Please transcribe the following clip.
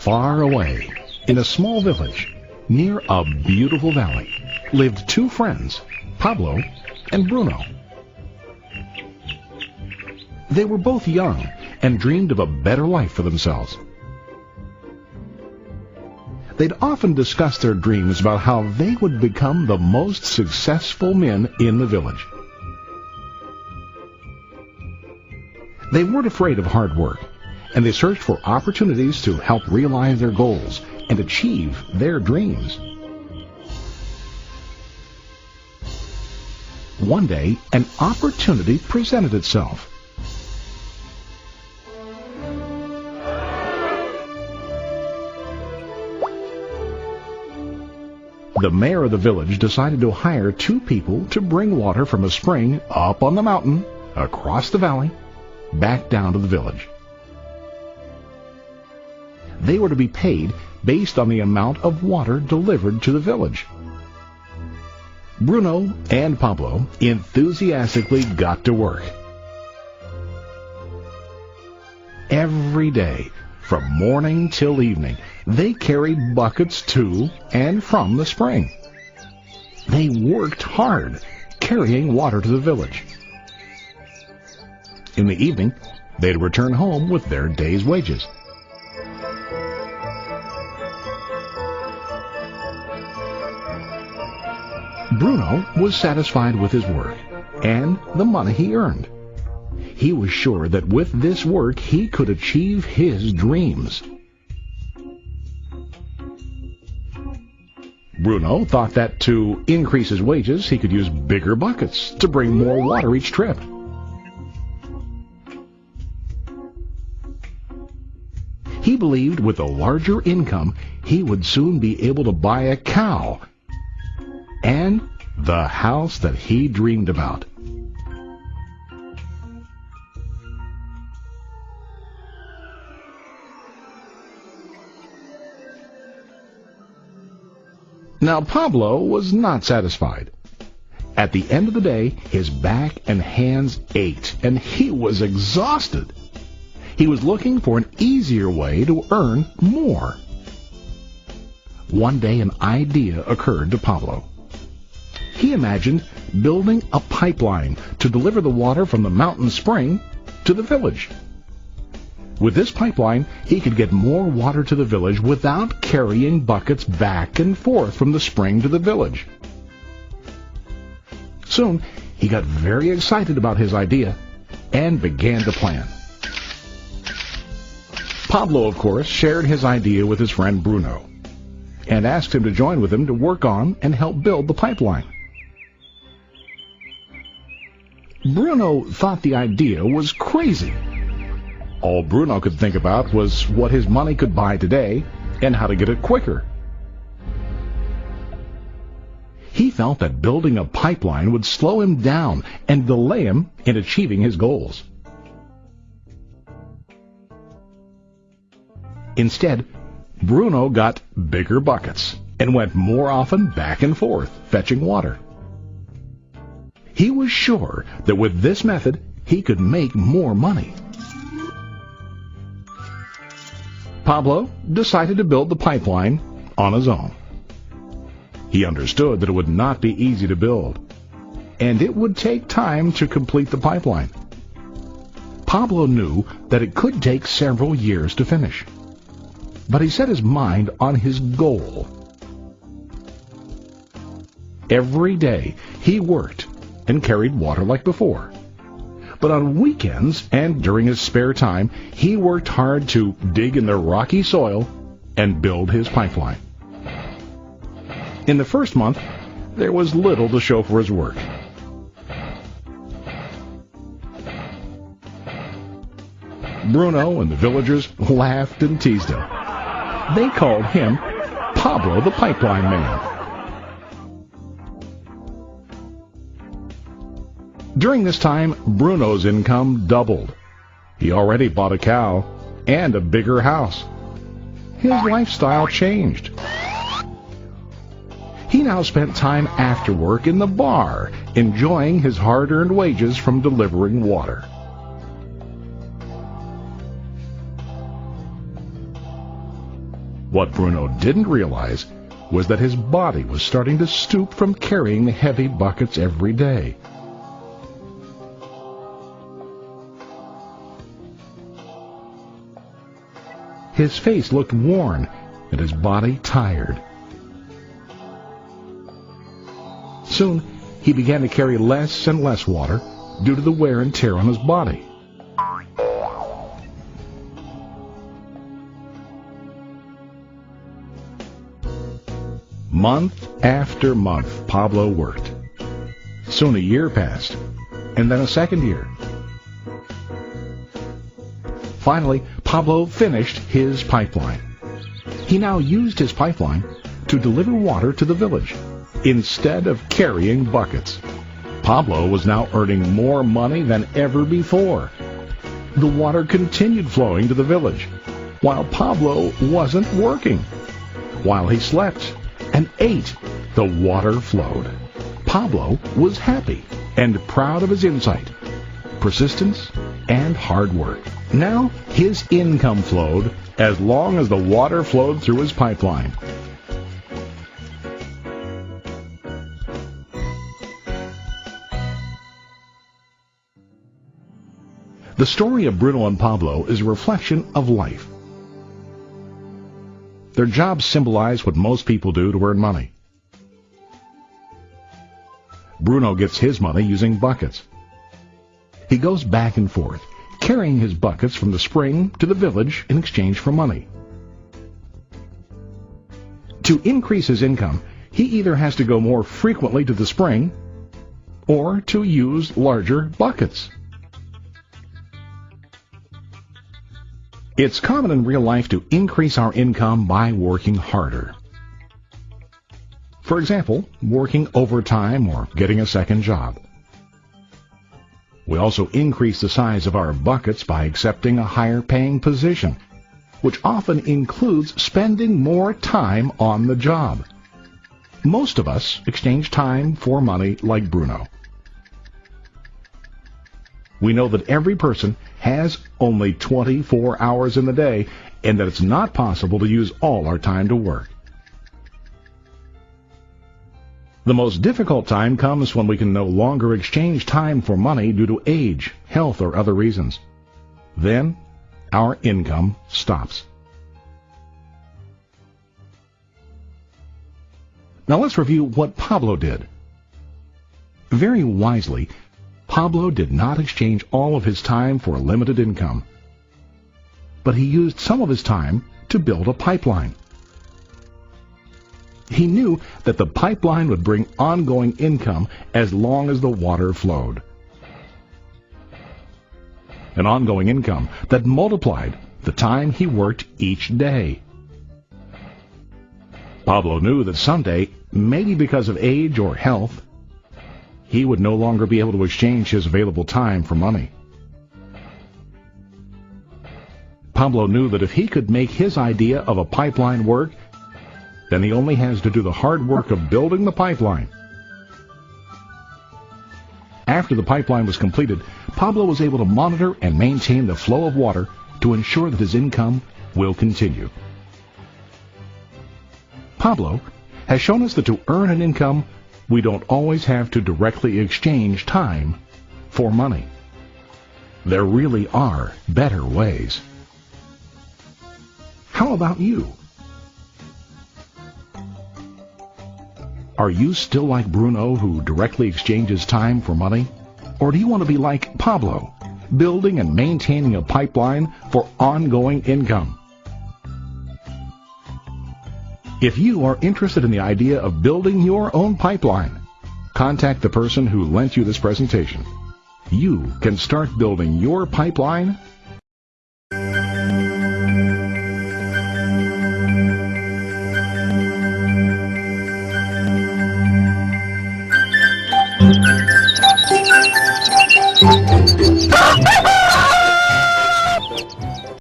Far away, in a small village, near a beautiful valley, lived two friends, Pablo and Bruno. They were both young and dreamed of a better life for themselves. They'd often discuss their dreams about how they would become the most successful men in the village. They weren't afraid of hard work, and they searched for opportunities to help realize their goals and achieve their dreams. One day, an opportunity presented itself. The mayor of the village decided to hire two people to bring water from a spring up on the mountain, across the valley, back down to the village. They were to be paid based on the amount of water delivered to the village. Bruno and Pablo enthusiastically got to work. Every day, from morning till evening, they carried buckets to and from the spring. They worked hard, carrying water to the village. In the evening, they'd return home with their day's wages. Bruno was satisfied with his work and the money he earned. He was sure that with this work he could achieve his dreams. Bruno thought that to increase his wages, he could use bigger buckets to bring more water each trip. He believed with a larger income, he would soon be able to buy a cow and the house that he dreamed about. Now, Pablo was not satisfied. At the end of the day, his back and hands ached, and he was exhausted. He was looking for an easier way to earn more. One day, an idea occurred to Pablo. He imagined building a pipeline to deliver the water from the mountain spring to the village. With this pipeline, he could get more water to the village without carrying buckets back and forth from the spring to the village. Soon, he got very excited about his idea and began to plan. Pablo, of course, shared his idea with his friend Bruno and asked him to join with him to work on and help build the pipeline. Bruno thought the idea was crazy. All Bruno could think about was what his money could buy today and how to get it quicker. He felt that building a pipeline would slow him down and delay him in achieving his goals. Instead, Bruno got bigger buckets and went more often back and forth fetching water. He was sure that with this method, he could make more money. Pablo decided to build the pipeline on his own. He understood that it would not be easy to build, and it would take time to complete the pipeline. Pablo knew that it could take several years to finish, but he set his mind on his goal. Every day he worked and carried water like before. But on weekends and during his spare time, he worked hard to dig in the rocky soil and build his pipeline. In the first month, there was little to show for his work. Bruno and the villagers laughed and teased him. They called him Pablo the Pipeline Man. During this time, Bruno's income doubled. He already bought a cow and a bigger house. His lifestyle changed. He now spent time after work in the bar, enjoying his hard-earned wages from delivering water. What Bruno didn't realize was that his body was starting to stoop from carrying the heavy buckets every day. His face looked worn and his body tired. Soon, he began to carry less and less water due to the wear and tear on his body. Month after month, Pablo worked. Soon a year passed, and then a second year. Finally, Pablo finished his pipeline. He now used his pipeline to deliver water to the village instead of carrying buckets. Pablo was now earning more money than ever before. The water continued flowing to the village, while Pablo wasn't working. While he slept and ate, the water flowed. Pablo was happy and proud of his insight, persistence, and hard work. Now his income flowed as long as the water flowed through his pipeline. The story of Bruno and Pablo is a reflection of life. Their jobs symbolize what most people do to earn money. Bruno gets his money using buckets. He goes back and forth, carrying his buckets from the spring to the village in exchange for money. To increase his income, he either has to go more frequently to the spring or to use larger buckets. It's common in real life to increase our income by working harder. For example, working overtime or getting a second job. We also increase the size of our buckets by accepting a higher paying position, which often includes spending more time on the job. Most of us exchange time for money like Bruno. We know that every person has only 24 hours in the day and that it's not possible to use all our time to work. The most difficult time comes when we can no longer exchange time for money due to age, health, or other reasons. Then, our income stops. Now let's review what Pablo did. Very wisely, Pablo did not exchange all of his time for a limited income, but he used some of his time to build a pipeline. He knew that the pipeline would bring ongoing income as long as the water flowed. An ongoing income that multiplied the time he worked each day. Pablo knew that someday, maybe because of age or health, he would no longer be able to exchange his available time for money. Pablo knew that if he could make his idea of a pipeline work, then he only has to do the hard work of building the pipeline. After the pipeline was completed, Pablo was able to monitor and maintain the flow of water to ensure that his income will continue. Pablo has shown us that to earn an income, we don't always have to directly exchange time for money. There really are better ways. How about you? Are you still like Bruno, who directly exchanges time for money? Or do you want to be like Pablo, building and maintaining a pipeline for ongoing income? If you are interested in the idea of building your own pipeline, contact the person who lent you this presentation. You can start building your pipeline